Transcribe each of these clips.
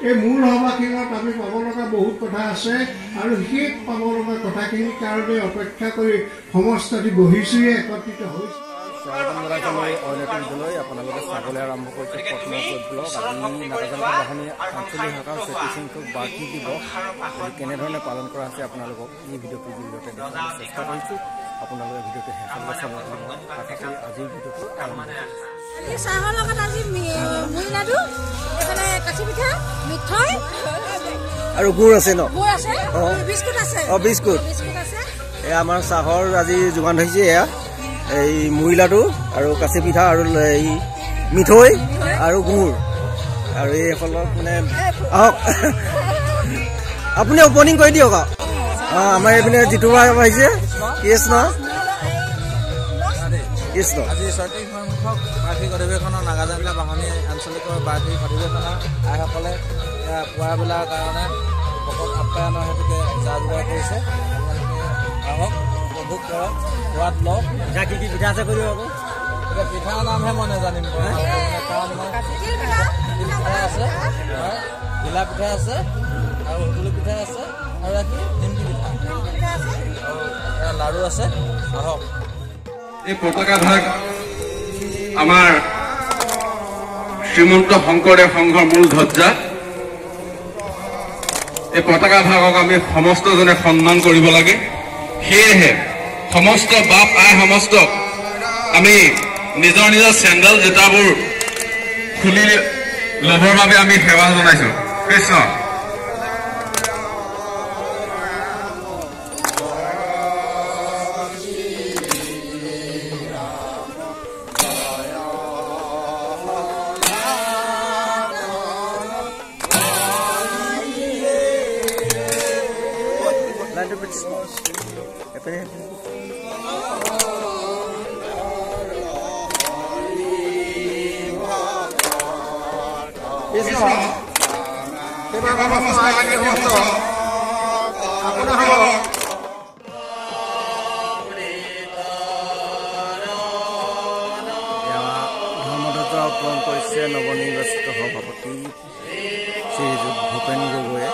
এই মূল সভাখনত আমি পাব লগা বহুত কথা আছে আৰু সেই পাব লগা কথাখিনিৰ কাৰণে অপেক্ষা কৰি সমষ্টি বহিছোঁহে একত্ৰিত হৈছে। আপোনালোকে চাবলৈ আৰম্ভ কৰিছে পদ্মপুৰ ব্লক। আজি নাগাজান বাহনী আঞ্চলিক শাখাৰ 34 সংখ্যক বাৰ্ষিক দিৱস কেনেধৰণে পালন কৰা হৈছে আপোনালোকক এই ভিডিঅ'টোৰ জৰিয়তে দেখুৱাবলৈ চেষ্টা কৰিছোঁ। আপোনালোকে ভিডিঅ'টো শেষলৈ চাব বুলি মই আশা কৰি আজিৰ ভিডিঅ'টো আৰম্ভ কৰিছোঁ। চাহৰ লগত আজি মুড়ি লাডু, এফালে কাঠি পিঠা, মিঠৈ আৰু গুড় আছে ন? গুড় আছে, বিস্কুট আছে। বিস্কুট আছে। এয়া আমাৰ চাহৰ আজি যোগান ধৰিছে। এয়া এই মুড়ি লাডু আৰু কাচি পিঠা আৰু এই মিঠৈ আৰু গুড় আৰু এইসকলক মানে আহক আপুনি অপেনিং কৰি দিয়ক। আমাৰ এইপিনে যিটো আহিছে কৃষ্ণ কৃষ্ণ আজি 34 সংখ্যক বাৰ্ষিক অধিৱেশনৰ নাগাজান বাহনী আঞ্চলিক বাৰ্ষিক অধিৱেশনৰ আইসকলে পুৱাবেলাৰ কাৰণে ভকত আপ্যায়নৰ হেতুকে যা যোগাৰ কৰিছে। আপোনালোকে আহক, উপভোগ কৰক, সোৱাদ লওক। পিঠা কি পিঠা আছে কৰিব আকৌ? এতিয়া পিঠাৰ নামহে মই নাজানিম, কাৰণ মই তিল পিঠা আছে, ঘিলা পিঠা আছে আৰু সুতুলি পিঠা আছে আৰু নিমকি পিঠা আৰু লাড়ু আছে। আহক। এই পতাকা ভাগ আমাৰ শ্ৰীমন্ত শংকৰদেৱ সংঘৰ মূল ধ্বজা। এই পতাকা ভাগক আমি সমস্তজনে সন্মান কৰিব লাগে। সেয়েহে সমস্ত বাপ আই সমস্তক আমি নিজৰ নিজৰ চেণ্ডেল জোতাবোৰ খুলি ল'বৰ বাবে আমি সেৱা জনাইছোঁ। কৃষ্ণ। ধৰ্মধ্বজা অৰ্পণ কৰিছে নৱনিৰ্বাচিত সভাপতি শ্ৰীযুত ভূপেন গগৈয়ে।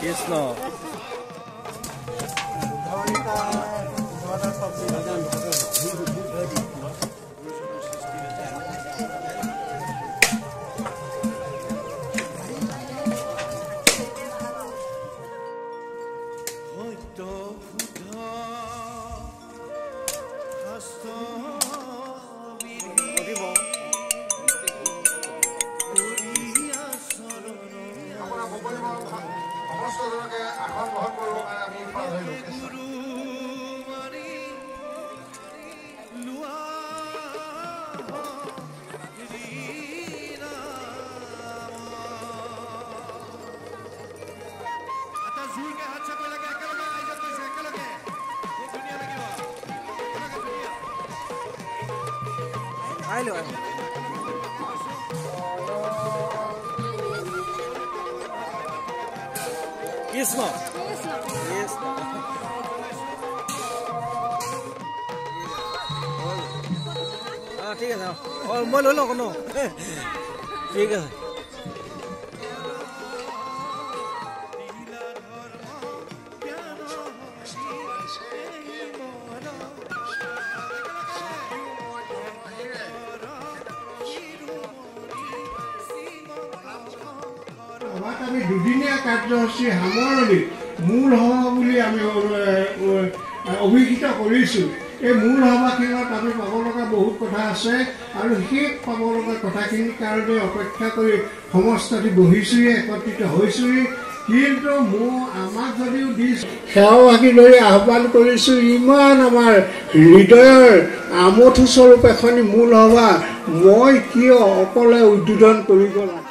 কৃষ্ণ কৃষ্ণ ঠিক আছে মই লৈ লওঁ ন ঠিক আছে আমি দুদিনীয়া কাৰ্যসূচী সামৰণি মূল সভা বুলি আমি অভিহিত কৰিছোঁ। এই মূল সভাখনত আমি পাব লগা বহুত কথা আছে আৰু সেই পাব লগা কথাখিনিৰ কাৰণে অপেক্ষা কৰি সমষ্টি বহিছোঁহি, একত্ৰিত হৈছোঁহি। কিন্তু আমাক যদিও সেৱাভাগী লৈ আহ্বান কৰিছোঁ, ইমান আমাৰ হৃদয়ৰ আমঠু স্বৰূপ এখনি মূল সভা মই কিয় অকলে উদ্বোধন কৰিব লাগে।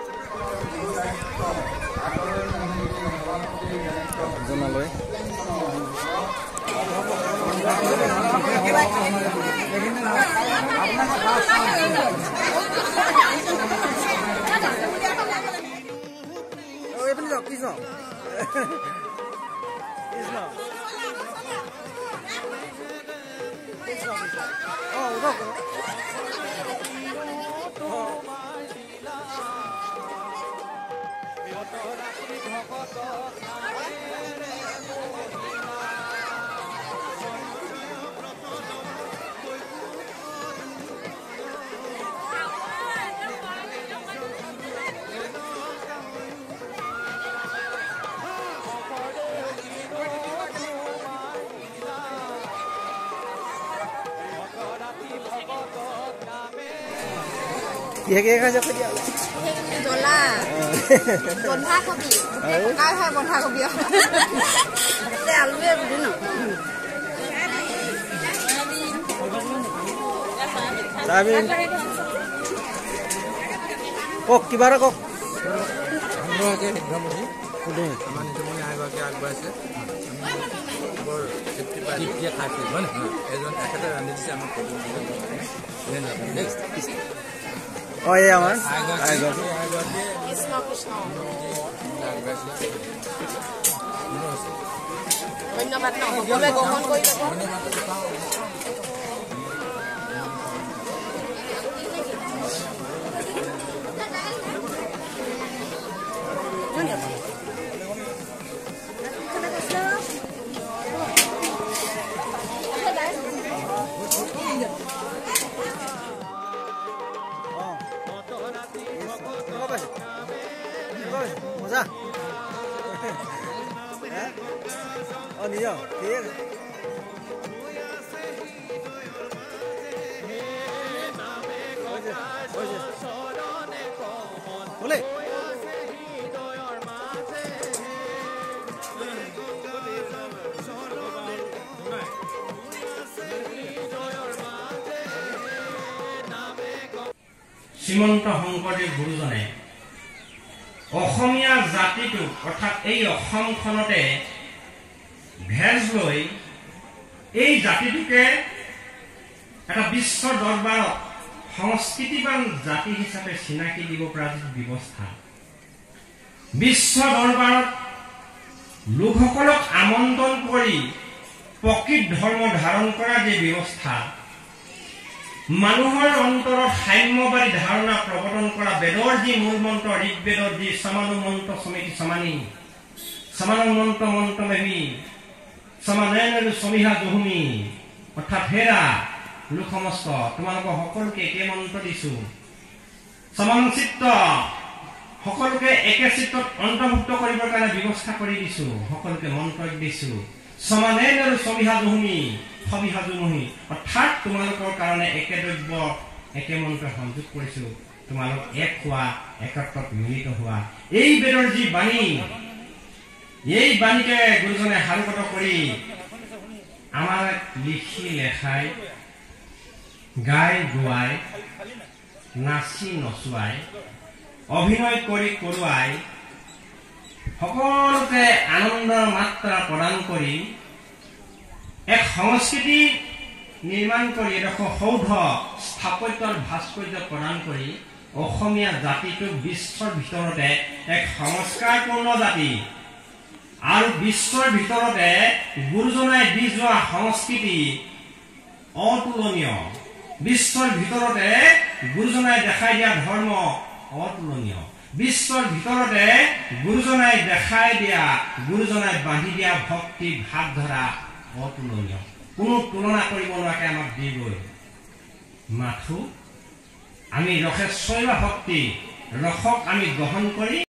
জ্বলা বন্ধাকবি বন্ধাকবি আলুৱে বুজি ন কওক কিবা এটা কওক। আগবাঢ়িছে বৰ তৃপ্তিয়ে খাইছে হয় নে এজন একেটা ৰান্ধি দিছে আমাক এই আমাৰ ধন্যবাদ সকলোৱে গ্ৰহণ কৰি মজা নিজ ঠিক আছে বলে শ্ৰীমন্ত শংকৰদেৱ গুৰুজনে অসমীয়া জাতিটোক অৰ্থাৎ এই অসমখনতে ভেজ লৈ এই জাতিটোকে এটা বিশ্ব দৰবাৰত সংস্কৃতিবান জাতি হিচাপে চিনাকি দিব পৰা যি ব্যৱস্থা, বিশ্ব দৰবাৰত লোকসকলক আমন্ত্ৰণ কৰি প্ৰকৃত ধৰ্ম ধাৰণ কৰা যি ব্যৱস্থা, মানুহৰ অন্তৰত সাম্যবাদী ধাৰণা প্ৰৱৰ্তন কৰা বেদৰ যি মূল মন্ত্ৰ, ঋগ্বেদৰ যি সমানো মন্ত্ৰ সমিতি সমানি সমানো মন্ত্ৰ মন্ত্ৰ মেবি সমানেন সমিহা জহুমি, অৰ্থাৎ হেৰা লোক সমস্ত তোমালোকৰ সকলোকে একে মন্ত্ৰ দিছো, সমান চিত্ত সকলোকে একে চিত্তত অন্তৰ্ভুক্ত কৰিবৰ কাৰণে ব্যৱস্থা কৰি দিছো, সকলোকে মন্ত্ৰ দিছো। সমানেন আৰু সবিহাজুমি সবিহাজুমহি অৰ্থাৎ তোমালোকৰ কাৰণে একে দ্ৰব্য একে মন্ত্ৰ সংযোগ কৰিছো তোমালোক এক হোৱা একত্ৰত মিলিত হোৱা এই বেদৰ যি বাণী এই বাণীকে গুৰুজনে সাৰোগত কৰি আমাৰ লিখি লেখাই গাই গোৱাই নাচি নচুৱাই অভিনয় কৰি কৰোৱাই সকলোকে আনন্দৰ মাত্ৰা প্ৰদান কৰি এক সংস্কৃতি নিৰ্মাণ কৰি এডোখৰ সৌধ স্থাপত্যৰ ভাস্কৰ্য প্ৰদান কৰি অসমীয়া জাতিটোক বিশ্বৰ ভিতৰতে এক সংস্কাৰপূৰ্ণ জাতি আৰু বিশ্বৰ ভিতৰতে গুৰুজনাই দি যোৱা সংস্কৃতি অতুলনীয় বিশ্বৰ ভিতৰতে গুৰুজনাই দেখাই দিয়া ধৰ্ম অতুলনীয় বিশ্বৰ ভিতৰতে গুৰুজনাই দেখাই দিয়া গুৰুজনাই বান্ধি দিয়া ভক্তি ভাগ ধৰা অতুলনীয় কোনো তুলনা কৰিব নোৱাৰাকে আমাক দি গৈ মাথো আমি ৰসে শৈৱ ভক্তি ৰসক আমি গ্ৰহণ কৰি